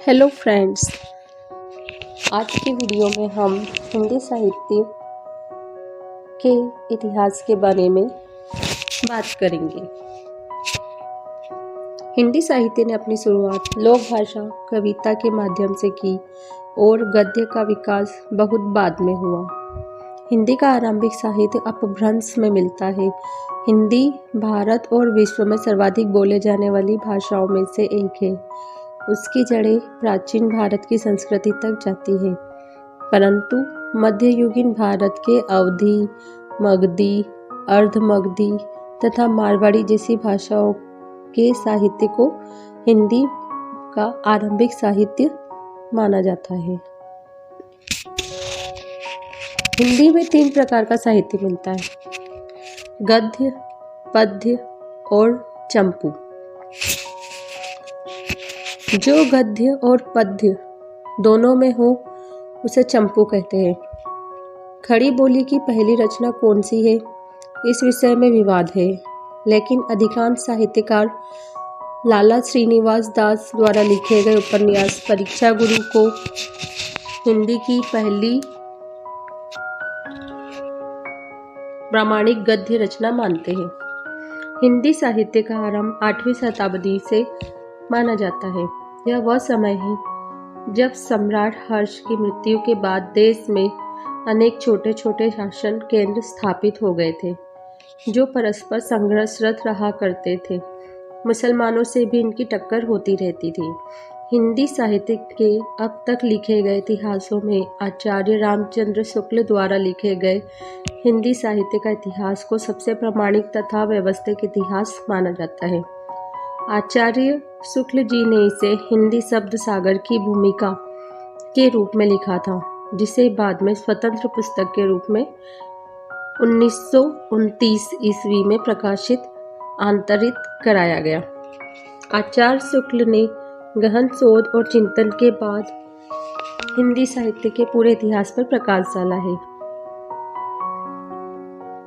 Hello friends, आज की video में हम हिंदी साहित्य के इतिहास के बारे में बात करेंगे। हिंदी साहित्य ने अपनी शुरुआत लोक भाषा कविता के माध्यम से की और गद्य का विकास बहुत बाद में हुआ। हिंदी का आरंभिक साहित्य अपभ्रंश में मिलता है। हिंदी भारत और विश्व में सर्वाधिक बोले जाने वाली भाषाओं में से एक है। उसकी जड़ें प्राचीन भारत की संस्कृति तक जाती है, परंतु मध्ययुगीन भारत के अवधी, मगधी, अर्धमगधी तथा मारवाड़ी जैसी भाषाओं के साहित्य को हिंदी का आरंभिक साहित्य माना जाता है। हिंदी में 3 प्रकार का साहित्य मिलता है: गद्य, पद्य और चंपू। जो गद्य और पद्य दोनों में हो उसे चंपू कहते हैं। खड़ी बोली की पहली रचना कौन सी है, इस विषय में विवाद है, लेकिन अधिकांश साहित्यकार लाला श्रीनिवास दास द्वारा लिखे गए उपन्यास परीक्षा गुरु को हिंदी की पहली प्रामाणिक गद्य रचना मानते हैं। हिंदी साहित्य का आरंभ 8वीं शताब्दी से माना जाता है। यह वह समय है जब सम्राट हर्ष की मृत्यु के बाद देश में अनेक छोटे छोटे शासन केंद्र स्थापित हो गए थे, जो परस्पर संघर्षरत रहा करते थे। मुसलमानों से भी इनकी टक्कर होती रहती थी। हिंदी साहित्य के अब तक लिखे गए इतिहासों में आचार्य रामचंद्र शुक्ल द्वारा लिखे गए हिंदी साहित्य का इतिहास को सबसे प्रामाणिक तथा व्यवस्थित इतिहास माना जाता है। आचार्य शुक्ल जी ने इसे हिंदी शब्द सागर की भूमिका के रूप में लिखा था, जिसे बाद में स्वतंत्र पुस्तक के रूप में 1929 ईस्वी में प्रकाशित आंतरित कराया गया। आचार्य शुक्ल ने गहन शोध और चिंतन के बाद हिंदी साहित्य के पूरे इतिहास पर प्रकाश डाला है।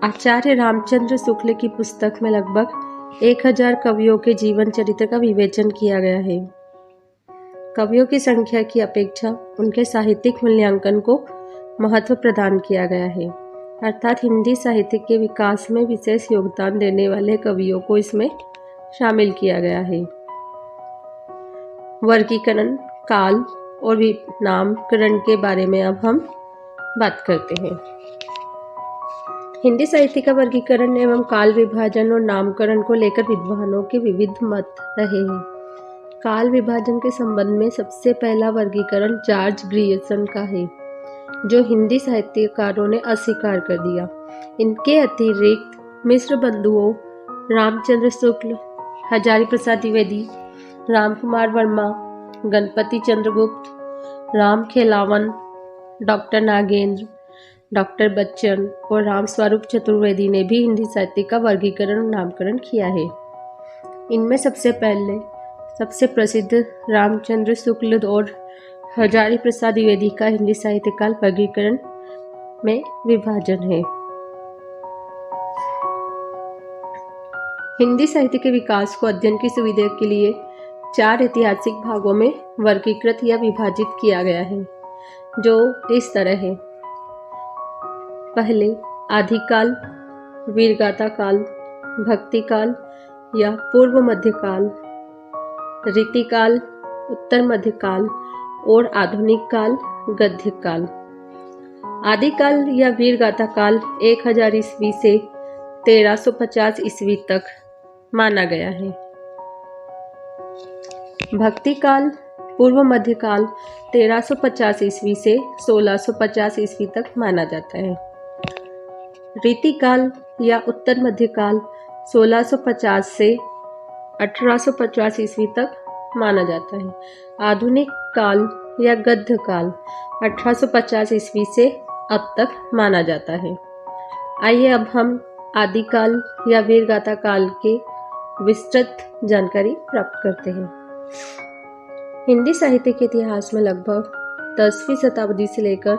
आचार्य रामचंद्र शुक्ल की पुस्तक में लगभग 1000 कवियों के जीवन चरित्र का विवेचन किया गया है। कवियों की संख्या की अपेक्षा उनके साहित्यिक मूल्यांकन को महत्व प्रदान किया गया है, अर्थात हिंदी साहित्य के विकास में विशेष योगदान देने वाले कवियों को इसमें शामिल किया गया है। वर्गीकरण, काल और नामकरण के बारे में अब हम बात करते हैं। हिंदी साहित्य का वर्गीकरण एवं काल विभाजन और नामकरण को लेकर विद्वानों के विविध मत रहे हैं। काल विभाजन के संबंध में सबसे पहला वर्गीकरण जॉर्ज ग्रियर्सन का है, जो हिंदी साहित्यकारों ने अस्वीकार कर दिया। इनके अतिरिक्त मिश्र बंधुओं रामचंद्र शुक्ल, हजारी प्रसाद द्विवेदी, रामकुमार वर्मा, गणपति चंद्रगुप्त, राम खेलावन, डॉक्टर नागेंद्र, डॉक्टर बच्चन और रामस्वरूप चतुर्वेदी ने भी हिंदी साहित्य का वर्गीकरण और नामकरण किया है। इनमें सबसे प्रसिद्ध रामचंद्र शुक्ल और हजारी प्रसाद द्विवेदी का हिंदी साहित्य काल वर्गीकरण में विभाजन है। हिंदी साहित्य के विकास को अध्ययन की सुविधा के लिए 4 ऐतिहासिक भागों में वर्गीकृत या विभाजित किया गया है, जो इस तरह है: पहले आदिकाल, वीरगाथा काल, भक्ति काल या पूर्व मध्यकाल, रीतिकाल, उत्तर मध्यकाल और आधुनिक काल, गद्य काल। आदिकाल या वीरगाथा काल 1000 ईस्वी से 1350 ईस्वी तक माना गया है। भक्ति काल, पूर्व मध्यकाल 1350 ईस्वी से 1650 ईस्वी तक माना जाता है। रीतिकाल या उत्तर मध्यकाल 1650 से 1850 ईस्वी तक माना जाता है। आधुनिक काल या गद्य काल 1850 ईस्वी से अब तक माना जाता है। आइए अब हम आदिकाल या वीरगाथा काल के विस्तृत जानकारी प्राप्त करते हैं। हिंदी साहित्य के इतिहास में लगभग 10वीं शताब्दी से लेकर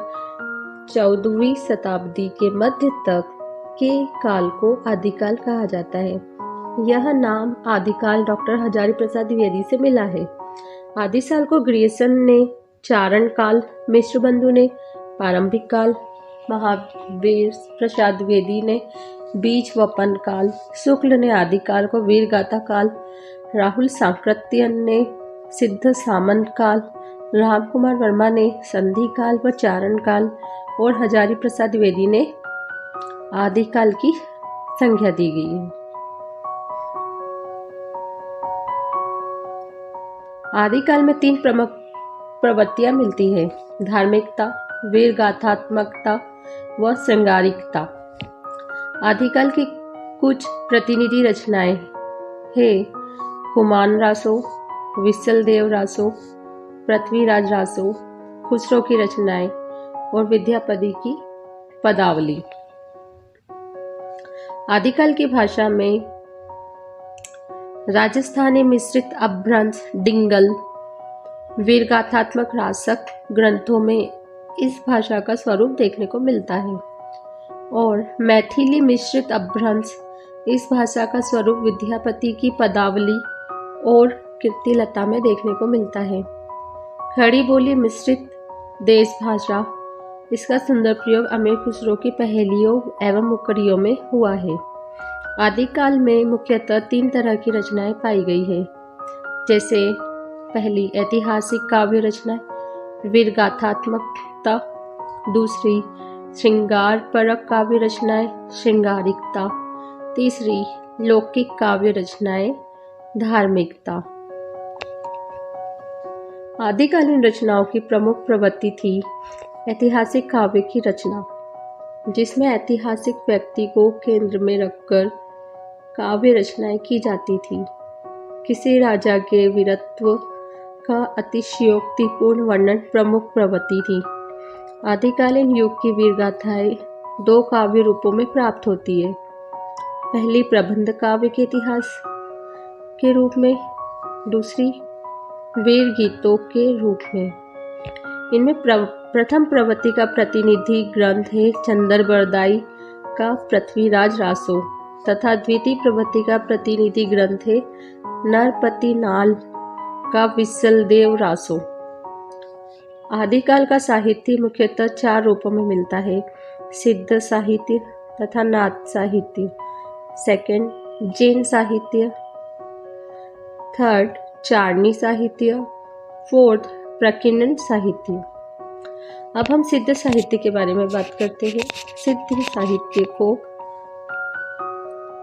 14वीं शताब्दी के मध्य तक के काल को आदिकाल कहा जाता है। यह नाम आदिकाल डॉक्टर हजारी प्रसाद द्विवेदी से मिला है। आदिसाल को ग्रियर्सन ने चारण काल, मिश्रबंधु ने प्रारंभिक काल, महावीर प्रसाद द्विवेदी ने बीज वपन काल, शुक्ल ने आदिकाल को वीरगाथा काल, राहुल सांकृत्य ने सिद्ध सामंत काल, राम कुमार वर्मा ने संधि काल व चारण काल और हजारी प्रसाद द्विवेदी ने आदिकाल की संज्ञा दी गई है। आदिकाल में 3 प्रमुख प्रवृत्तियां मिलती है: धार्मिकता, वीरगाथात्मकता व श्रृंगारिकता। आदिकाल की कुछ प्रतिनिधि रचनाएं हैं: हुमायूं रासो, विसलदेव रासो, पृथ्वीराज रासो, खुसरो की रचनाएं और विद्यापति की पदावली। आदिकाल की भाषा में राजस्थानी मिश्रित अपभ्रंश, डिंगल, वीरगाथात्मक रासक ग्रंथों में इस भाषा का स्वरूप देखने को मिलता है और मैथिली मिश्रित अपभ्रंश इस भाषा का स्वरूप विद्यापति की पदावली और कीर्तिलता में देखने को मिलता है। खड़ी बोली मिश्रित देश भाषा, इसका सुंदर प्रयोग अमीर खुसरो की पहेलियों एवं मुकड़ियों में हुआ है। आदिकाल में मुख्यतः 3 तरह की रचनाएं पाई गई है, जैसे पहली ऐतिहासिक काव्य रचना वीरगाथात्मकता, दूसरी श्रृंगार परक काव्य रचनाएं श्रृंगारिकता, तीसरी लौकिक काव्य रचनाएं धार्मिकता। आदिकालीन रचनाओं की प्रमुख प्रवृत्ति थी ऐतिहासिक काव्य की रचना, जिसमें ऐतिहासिक व्यक्ति को केंद्र में रखकर काव्य रचनाएं की जाती थी। किसी राजा के वीरत्व का अतिशयोक्तिपूर्ण वर्णन प्रमुख प्रवृत्ति थी। आदिकालीन युग की वीरगाथाएं 2 काव्य रूपों में प्राप्त होती है। पहली प्रबंध काव्य के इतिहास के रूप में, दूसरी वीर गीतों के रूप में। इनमें प्रथम प्रवृत्ति का प्रतिनिधि ग्रंथ है चंद्रबरदाई का पृथ्वीराज रासो तथा द्वितीय प्रवृत्ति का प्रतिनिधि ग्रंथ है नरपति नाल का विसलदेव रासो। आदिकाल का साहित्य मुख्यतः 4 रूपों में मिलता है: सिद्ध साहित्य तथा नाथ साहित्य, सेकंड जैन साहित्य, थर्ड चारणी साहित्य, फोर्थ प्रकीर्णन साहित्य। अब हम सिद्ध साहित्य के बारे में बात करते हैं। सिद्ध साहित्य को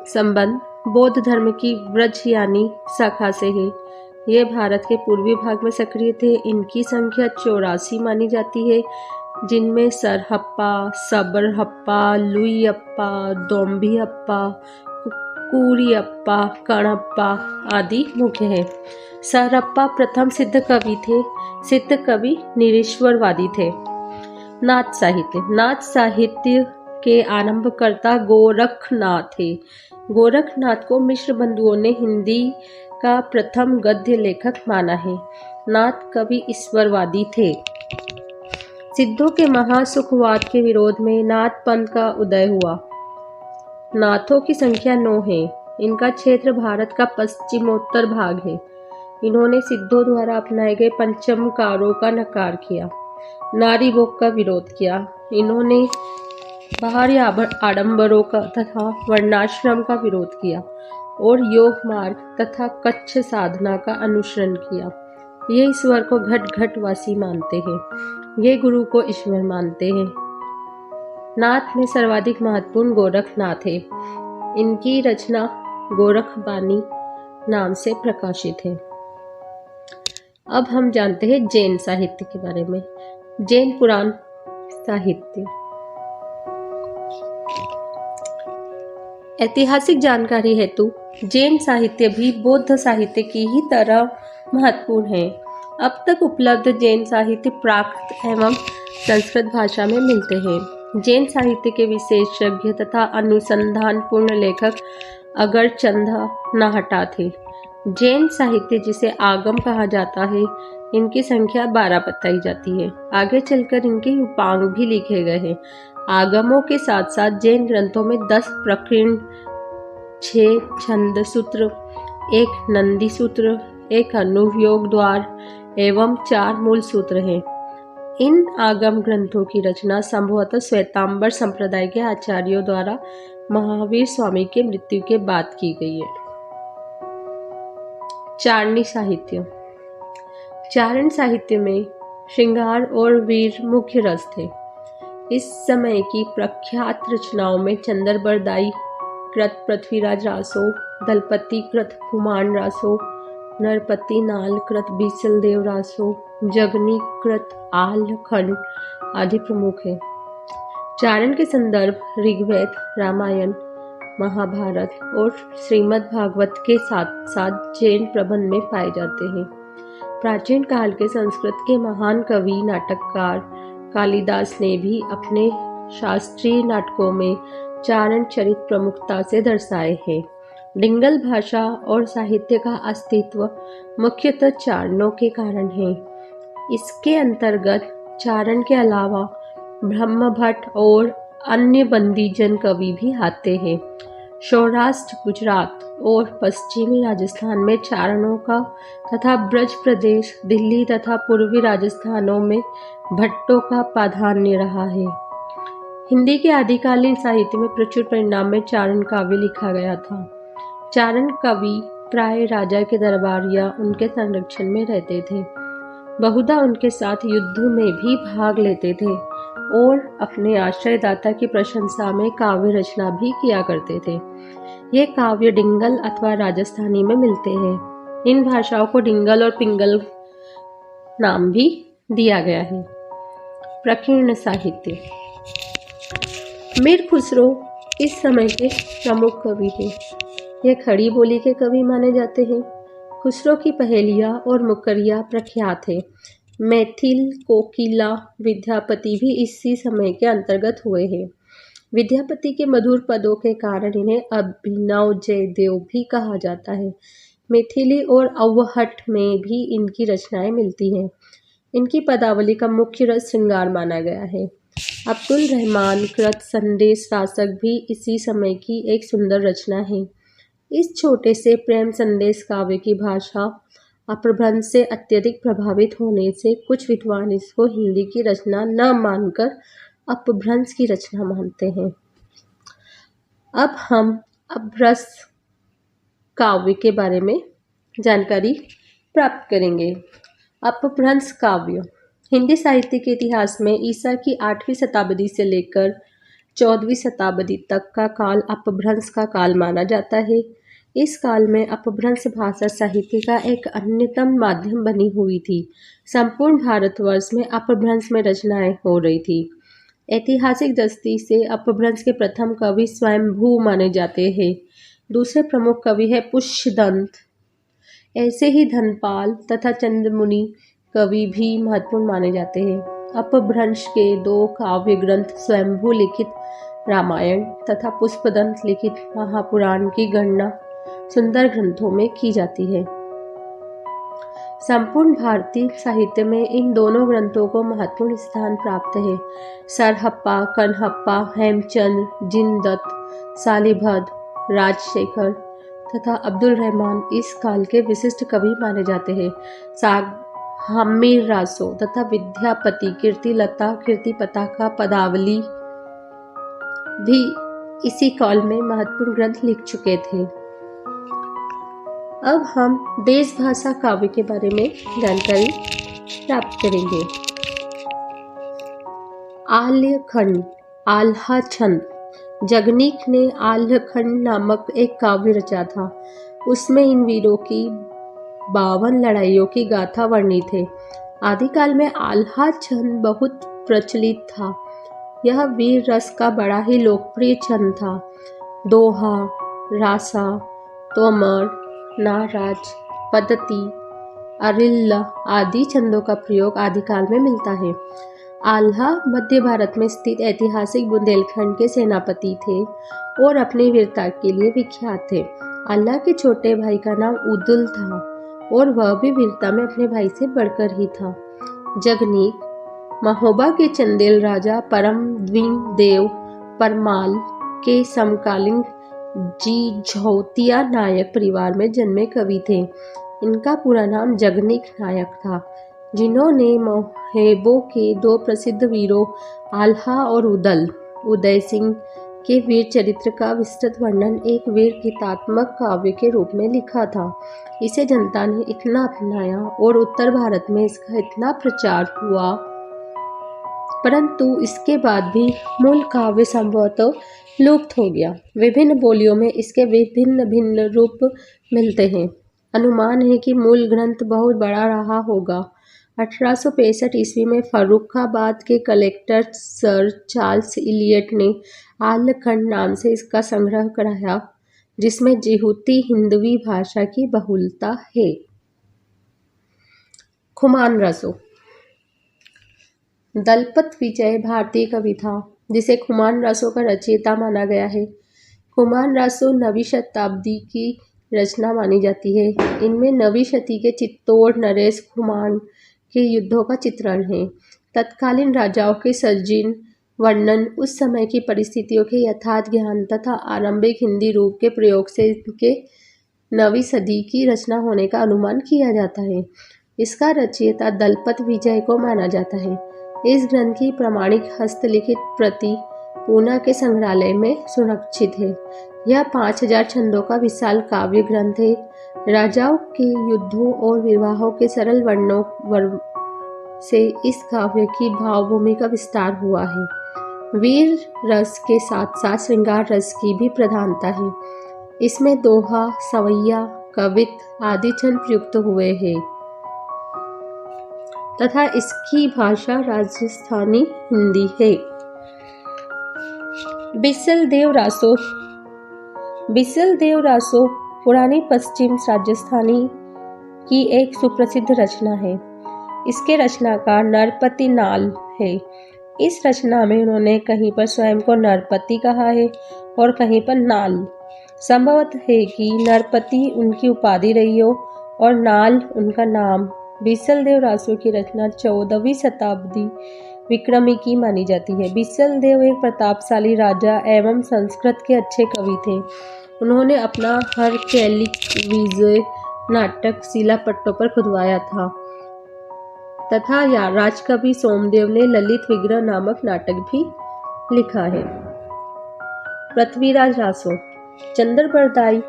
संबंध बौद्ध धर्म की व्रजयानी शाखा से है। ये भारत के पूर्वी भाग में सक्रिय थे। इनकी संख्या 84 मानी जाती है, जिनमें सरहप्पा, सबरहप्पा, लुईअप्पा, दोम्बियप्पा, कुरियप्पा, कणप्पा आदि मुख्य हैं। सरहप्पा प्रथम सिद्ध कवि थे। सिद्ध कवि निरीश्वरवादी थे। नाथ साहित्य के आरंभकर्ता गोरखनाथ थे। गोरखनाथ को मिश्र बंधुओं ने हिंदी का प्रथम गद्य लेखक माना है। नाथ कवि ईश्वरवादी थे। सिद्धों के महासुखवाद के विरोध में नाथ पंथ का उदय हुआ। नाथों की संख्या 9 है। इनका क्षेत्र भारत का पश्चिमोत्तर भाग है। इन्होंने सिद्धों द्वारा अपनाए गए पंचमकारों का नकार किया, नारी भोग का विरोध किया। इन्होंने बाहरी आडंबरों का तथा वर्णाश्रम का विरोध किया और योग मार्ग तथा कच्छ साधना का अनुसरण किया। ये ईश्वर को घट घटवासी मानते हैं। ये गुरु को ईश्वर मानते हैं। नाथ में सर्वाधिक महत्वपूर्ण गोरखनाथ है। इनकी रचना गोरखबानी नाम से प्रकाशित है। अब हम जानते हैं जैन साहित्य के बारे में। जैन पुराण साहित्य। ऐतिहासिक जानकारी हेतु जैन साहित्य भी बौद्ध साहित्य की ही तरह महत्वपूर्ण है। अब तक उपलब्ध जैन साहित्य प्राकृत एवं संस्कृत भाषा में मिलते हैं। जैन साहित्य के विशेषज्ञ तथा अनुसंधानपूर्ण लेखक अगरचंदा नाहटा थे। जैन साहित्य जिसे आगम कहा जाता है, इनकी संख्या 12 बताई जाती है। आगे चलकर इनके उपांग भी लिखे गए हैं। आगमों के साथ साथ जैन ग्रंथों में 10 प्रकीर्ण, 6 छंद सूत्र, 1 नंदी सूत्र, 1 अनुयोग द्वार, एवं 4 मूल सूत्र हैं। इन आगम ग्रंथों की रचना संभवतः श्वेतांबर संप्रदाय के आचार्यों द्वारा महावीर स्वामी के मृत्यु के बाद की गई है। चारणी साहित्य। चारण साहित्य में श्रृंगार और वीर मुख्य रस थे। इस समय की प्रख्यात रचनाओं में चंद्रबरदाई कृत पृथ्वीराज रासो, दलपति कृत कुमार रासो, नरपति नाल कृत बीसल देव रासो, जगनी कृत आल्हखंड आदि प्रमुख हैं। चारण के संदर्भ ऋग्वेद, रामायण, महाभारत और श्रीमद् भागवत के साथ साथ जैन प्रबंध में पाए जाते हैं। प्राचीन काल के संस्कृत के महान कवि नाटककार कालिदास ने भी अपने शास्त्रीय नाटकों में चारण चरित्र प्रमुखता से दर्शाए हैं। डिंगल भाषा और साहित्य का अस्तित्व मुख्यतः चारणों के कारण है। इसके अंतर्गत चारण के अलावा ब्रह्मभट्ट और अन्य बंदीजन कवि भी आते हैं। सौराष्ट्र, गुजरात और पश्चिमी राजस्थान में चारणों का तथा ब्रज प्रदेश, दिल्ली तथा पूर्वी राजस्थानों में भट्टों का प्राधान्य रहा है। हिंदी के आदिकालीन साहित्य में प्रचुर परिमाण में चारण काव्य लिखा गया था। चारण कवि प्राय राजा के दरबार या उनके संरक्षण में रहते थे। बहुधा उनके साथ युद्ध में भी भाग लेते थे और अपने आश्रयदाता की प्रशंसा में काव्य रचना भी किया करते थे। ये काव्य डिंगल अथवा राजस्थानी में मिलते हैं। इन भाषाओं को डिंगल और पिंगल नाम भी दिया गया है। प्रकीर्ण साहित्य। मीर खुसरो इस समय के प्रमुख कवि हैं। ये खड़ी बोली के कवि माने जाते हैं। खुसरो की पहेलियाँ और मुकरियाँ प्रख्यात है। मैथिल, कोकिला, विद्यापति भी इसी समय के अंतर्गत हुए हैं। विद्यापति के मधुर पदों के कारण इन्हें अभिनव जयदेव भी कहा जाता है। मैथिली और अवहट में भी इनकी रचनाएं मिलती हैं। इनकी पदावली का मुख्य रस श्रृंगार माना गया है। अब्दुल रहमान कृत संदेश रासक भी इसी समय की एक सुंदर रचना है। इस छोटे से प्रेम संदेश काव्य की भाषा अपभ्रंश से अत्यधिक प्रभावित होने से कुछ विद्वान इसको हिंदी की रचना न मानकर अपभ्रंश की रचना मानते हैं। अब हम अपभ्रंश काव्य के बारे में जानकारी प्राप्त करेंगे। अपभ्रंश काव्य हिंदी साहित्य के इतिहास में ईसा की 8वीं शताब्दी से लेकर 14वीं शताब्दी तक का काल अपभ्रंश का काल माना जाता है। इस काल में अपभ्रंश भाषा साहित्य का एक अन्यतम माध्यम बनी हुई थी। संपूर्ण भारतवर्ष में अपभ्रंश में रचनाएं हो रही थी। ऐतिहासिक दृष्टि से अपभ्रंश के प्रथम कवि स्वयंभू माने जाते हैं। दूसरे प्रमुख कवि है पुष्यदंत। ऐसे ही धनपाल तथा चंद्रमुनि कवि भी महत्वपूर्ण माने जाते हैं। अपभ्रंश के 2 काव्य ग्रंथ स्वयंभू लिखित रामायण तथा पुष्पदंत लिखित महापुराण की गणना सुंदर ग्रंथों में की जाती है। संपूर्ण भारतीय साहित्य में इन दोनों ग्रंथों को महत्वपूर्ण स्थान प्राप्त है। सरहप्पा, कनहप्पा, हेमचंद्र, जिनदत्त, शालिभद्र, राजशेखर तथा अब्दुल रहमान इस काल के विशिष्ट कवि माने जाते हैं। हामिर रासो तथा विद्यापति कीर्तिलता, कीर्तिपता का पदावली भी इसी काल में महत्वपूर्ण ग्रंथ लिख चुके थे। अब हम देश भाषा काव्य के बारे में जानकारी प्राप्त करेंगे। आल्हखंड, आल्हा छंद। जगनीक ने आल्हखंड नामक एक काव्य रचा था। उसमें इन वीरों की 52 लड़ाइयों की गाथा वर्णित है। आदिकाल में आल्हा छंद बहुत प्रचलित था। यह वीर रस का बड़ा ही लोकप्रिय छंद था। दोहा, रासा, तोमर, नाराज, पद्धति, अरिल्ला आदि छंदों का प्रयोग आदिकाल में मिलता है। आल्हा मध्य भारत में स्थित ऐतिहासिक बुंदेलखंड के सेनापति थे और अपनी वीरता के लिए विख्यात थे। आल्हा के छोटे भाई का नाम उदुल था और वह भी वीरता में अपने भाई से बढ़कर ही था। जगनीक महोबा के चंदेल राजा परमद्वीन देव परमाल के समकालीन जीझौतिया नायक परिवार में जन्मे कवि थे। इनका पूरा नाम जगनीक नायक था, जिन्होंने मोहेबो के दो प्रसिद्ध वीरों आल्हा और उदय सिंह के वीर चरित्र का विस्तृत वर्णन एक वीर गीतात्मक काव्य के रूप में लिखा था। इसे जनता ने इतना अपनाया और उत्तर भारत में इसका इतना प्रचार हुआ, परंतु इसके बाद भी मूल काव्य संभवतः लुप्त हो गया। विभिन्न बोलियों में इसके विभिन्न भिन्न रूप मिलते हैं। अनुमान है कि मूल ग्रंथ बहुत बड़ा रहा होगा। 1865 ईस्वी में फर्रुखाबाद के कलेक्टर सर चार्ल्स इलियट ने आल खंड नाम से इसका संग्रह कराया, जिसमें जेहूती हिंदवी भाषा की बहुलता है। खुमान रसो। दलपत विजय भारतीय कवि था, जिसे खुमान रसों का रचयिता माना गया है। खुमान रसों 9वीं शताब्दी की रचना मानी जाती है। इनमें 9वीं शती के चित्तौड़ नरेश खुमान के युद्धों का चित्रण है। तत्कालीन राजाओं के सजीव वर्णन, उस समय की परिस्थितियों के यथार्थ ज्ञान तथा आरंभिक हिंदी रूप के प्रयोग से इनके 9वीं सदी की रचना होने का अनुमान किया जाता है। इसका रचयिता दलपत विजय को माना जाता है। इस ग्रंथ की प्रमाणिक हस्तलिखित प्रति पूना के संग्रहालय में सुरक्षित है। यह 5000 छंदों का विशाल काव्य ग्रंथ है। राजाओं के युद्धों और विवाहों के सरल वर्णों से इस काव्य की भावभूमि का विस्तार हुआ है। वीर रस के साथ साथ श्रृंगार रस की भी प्रधानता है। इसमें दोहा, सवैया, कवित आदि छंद प्रयुक्त हुए हैं तथा इसकी भाषा राजस्थानी हिंदी है। बिसल देव रासो पुरानी पश्चिम राजस्थानी की एक सुप्रसिद्ध रचना है। इसके रचनाकार नरपति नाल है। इस रचना में उन्होंने कहीं पर स्वयं को नरपति कहा है और कहीं पर नाल। संभवत है कि नरपति उनकी उपाधि रही हो और नाल उनका नाम। बिसल देव रासो की रचना 14वीं शताब्दी विक्रमी की मानी जाती है। बिसल देव एक प्रतापशाली राजा एवं संस्कृत के अच्छे कवि थे। उन्होंने अपना हरकैलिक विजय नाटक शिलापट्टों पर खुदवाया था तथा राजकवि सोमदेव ने ललित विग्रह नामक नाटक भी लिखा है। पृथ्वीराज रासो चंद्रबरदाई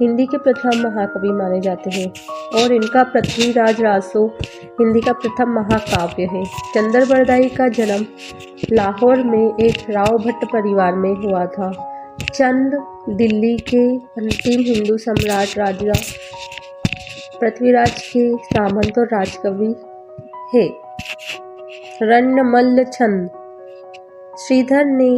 हिंदी के प्रथम महाकवि माने जाते हैं और इनका पृथ्वीराज रासो हिंदी का प्रथम महाकाव्य है। चंद्रबरदाई का जन्म लाहौर में एक राव भट्ट परिवार में हुआ था। चंद दिल्ली के अंतिम हिंदू सम्राट राजा पृथ्वीराज के सामंत और राजकवि है। रन्नमल्ल छंद श्रीधर ने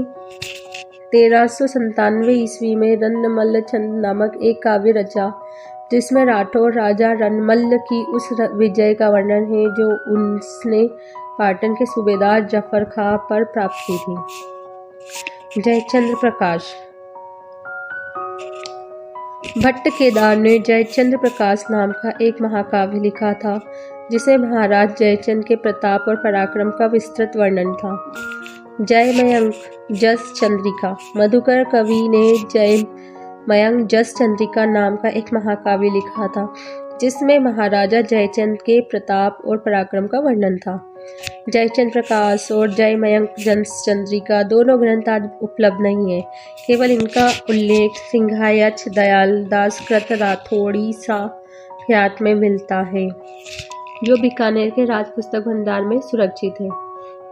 1397 ईस्वी में रन्नमल्ल छंद नामक एक काव्य रचा, जिसमें राठौर राजा रन्नमल्ल की उस विजय का वर्णन है जो उसने पाटन के सूबेदार जफर खां पर प्राप्त की थी। जयचंद्र प्रकाश भट्ट केदार ने जयचंद्र प्रकाश नाम का एक महाकाव्य लिखा था, जिसे महाराज जयचंद के प्रताप और पराक्रम का विस्तृत वर्णन था। जय मयंक जस चंद्रिका मधुकर कवि ने जय मयंक जस चंद्रिका नाम का एक महाकाव्य लिखा था, जिसमें महाराजा जयचंद के प्रताप और पराक्रम का वर्णन था। जयचंद्र प्रकाश और जय मयंक जस चंद्रिका दोनों ग्रंथ आज उपलब्ध नहीं है। केवल इनका उल्लेख सिंघायछ दयालदास कृत राठौड़ी सा ख्यात में मिलता है, जो बीकानेर के राज पुस्तक भंडार में सुरक्षित है।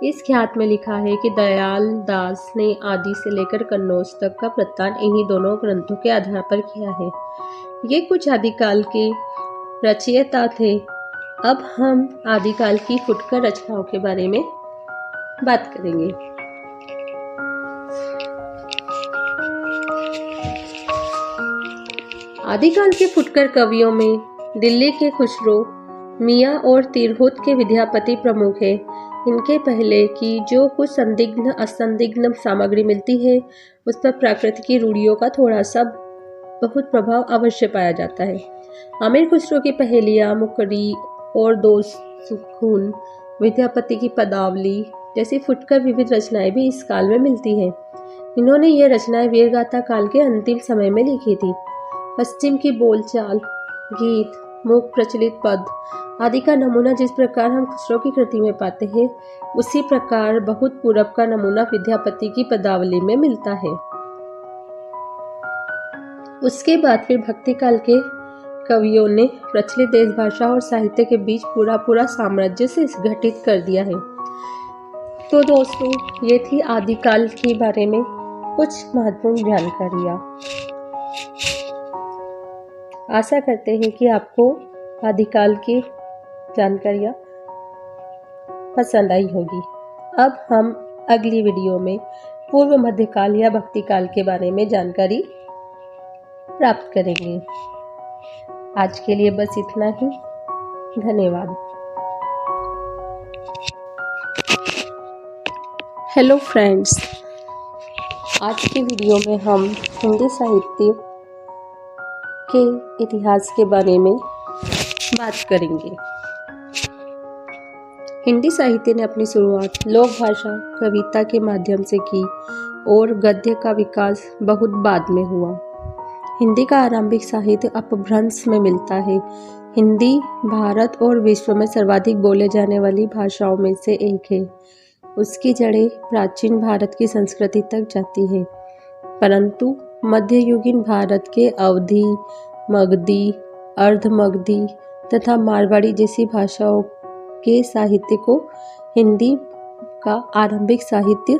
इस ख्यात में लिखा है कि दयाल दास ने आदि से लेकर कन्नौज तक का प्रत्यान इन्हीं दोनों ग्रंथों के आधार पर किया है। ये कुछ आदिकाल के रचयिता थे। अब हम आदिकाल की फुटकर रचनाओं के बारे में बात करेंगे। आदिकाल के फुटकर कवियों में दिल्ली के खुसरो, मियाँ और तिरहुत के विद्यापति प्रमुख है। इनके पहले की जो कुछ संदिग्ध असंदिग्ध सामग्री मिलती है, उस पर प्राकृतिक रूढ़ियों का थोड़ा सा बहुत प्रभाव अवश्य पाया जाता है। आमिर खुसरो की पहेलियाँ, मुकरी और दो सुकून, विद्यापति की पदावली जैसी फुटकर विविध रचनाएं भी इस काल में मिलती हैं। इन्होंने ये रचनाएं वीरगाथा काल के अंतिम समय में लिखी थी। पश्चिम की बोलचाल, गीत, मूक प्रचलित पद आदि का नमूना जिस प्रकार हम खुसरो की कृति में पाते हैं, उसी प्रकार बहुत पूरब का नमूना विद्यापति की पदावली में मिलता है। उसके बाद फिर भक्ति काल के कवियों ने प्रचलित देश भाषा और साहित्य के बीच पूरा साम्राज्य से घटित कर दिया है। तो दोस्तों, ये थी आदिकाल के बारे में कुछ महत्वपूर्ण जानकारियाँ। आशा करते हैं कि आपको आदिकाल की जानकारियाँ पसंद आई होगी। अब हम अगली वीडियो में पूर्व मध्यकाल या भक्ति काल के बारे में जानकारी प्राप्त करेंगे। आज के लिए बस इतना ही। धन्यवाद। हेलो फ्रेंड्स, आज की वीडियो में हम हिंदी साहित्य के इतिहास के बारे में बात करेंगे। हिंदी साहित्य ने अपनी शुरुआत लोक भाषा कविता के माध्यम से की और गद्य का विकास बहुत बाद में हुआ। हिंदी का आरंभिक साहित्य अपभ्रंश में मिलता है। हिंदी भारत और विश्व में सर्वाधिक बोले जाने वाली भाषाओं में से एक है। उसकी जड़ें प्राचीन भारत की संस्कृति तक जाती है, परंतु मध्ययुगीन भारत के अवधी, मगधी, अर्धमगधी तथा मारवाड़ी जैसी भाषाओं के साहित्य को हिंदी का आरंभिक साहित्य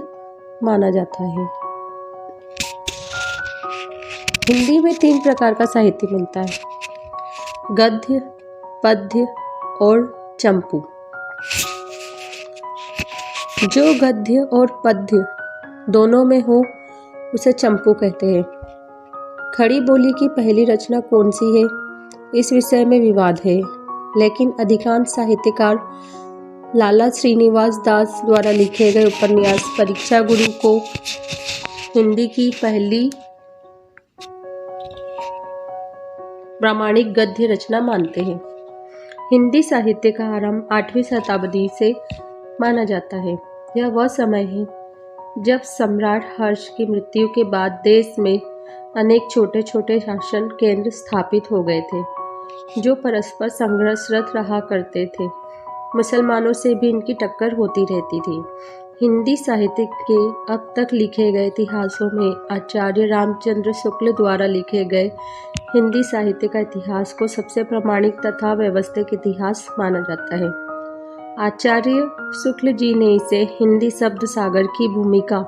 माना जाता है। हिंदी में 3 प्रकार का साहित्य मिलता है: गद्य, पद्य और चंपू। जो गद्य और पद्य दोनों में हो उसे चंपू कहते हैं। खड़ी बोली की पहली रचना कौन सी है, इस विषय में विवाद है, लेकिन अधिकांश साहित्यकार लाला श्रीनिवास दास द्वारा लिखे गए उपन्यास परीक्षा गुरु को हिंदी की पहली प्रामाणिक गद्य रचना मानते हैं। हिंदी साहित्य का आरंभ 8वीं शताब्दी से माना जाता है। यह वह समय है जब सम्राट हर्ष की मृत्यु के बाद देश में अनेक छोटे छोटे शासन केंद्र स्थापित हो गए थे, जो परस्पर संघर्षरत रहा करते थे। मुसलमानों से भी इनकी टक्कर होती रहती थी। हिंदी साहित्य के अब तक लिखे गए इतिहासों में आचार्य रामचंद्र शुक्ल द्वारा लिखे गए हिंदी साहित्य का इतिहास को सबसे प्रामाणिक तथा व्यवस्थित इतिहास माना जाता है। आचार्य शुक्ल जी ने इसे हिंदी शब्द सागर की भूमिका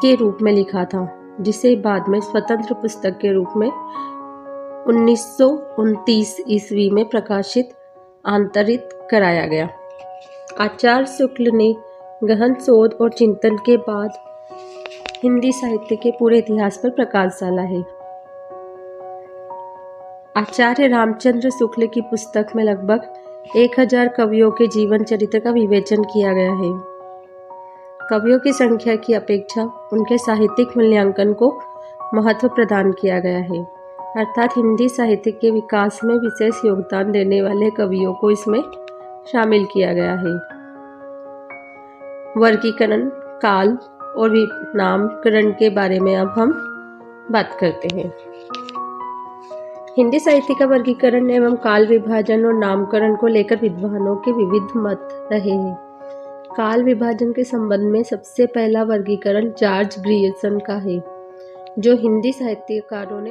के रूप में लिखा था, जिसे बाद में स्वतंत्र पुस्तक के रूप में 1929 ईस्वी में प्रकाशित आंतरित कराया गया। आचार्य शुक्ल ने गहन शोध और चिंतन के बाद हिंदी साहित्य के पूरे इतिहास पर प्रकाश डाला है। आचार्य रामचंद्र शुक्ल की पुस्तक में लगभग 1000 कवियों के जीवन चरित्र का विवेचन किया गया है। कवियों की संख्या की अपेक्षा उनके साहित्यिक मूल्यांकन को महत्व प्रदान किया गया है, अर्थात हिंदी साहित्य के विकास में विशेष योगदान देने वाले कवियों को इसमें शामिल किया गया है। वर्गीकरण, काल और नामकरण के बारे में अब हम बात करते हैं। हिंदी साहित्य का वर्गीकरण एवं काल विभाजन और नामकरण को लेकर विद्वानों के विविध मत रहे हैं। काल विभाजन के संबंध में सबसे पहला वर्गीकरण जॉर्ज ग्रियर्सन का है, जो हिंदी साहित्यकारों ने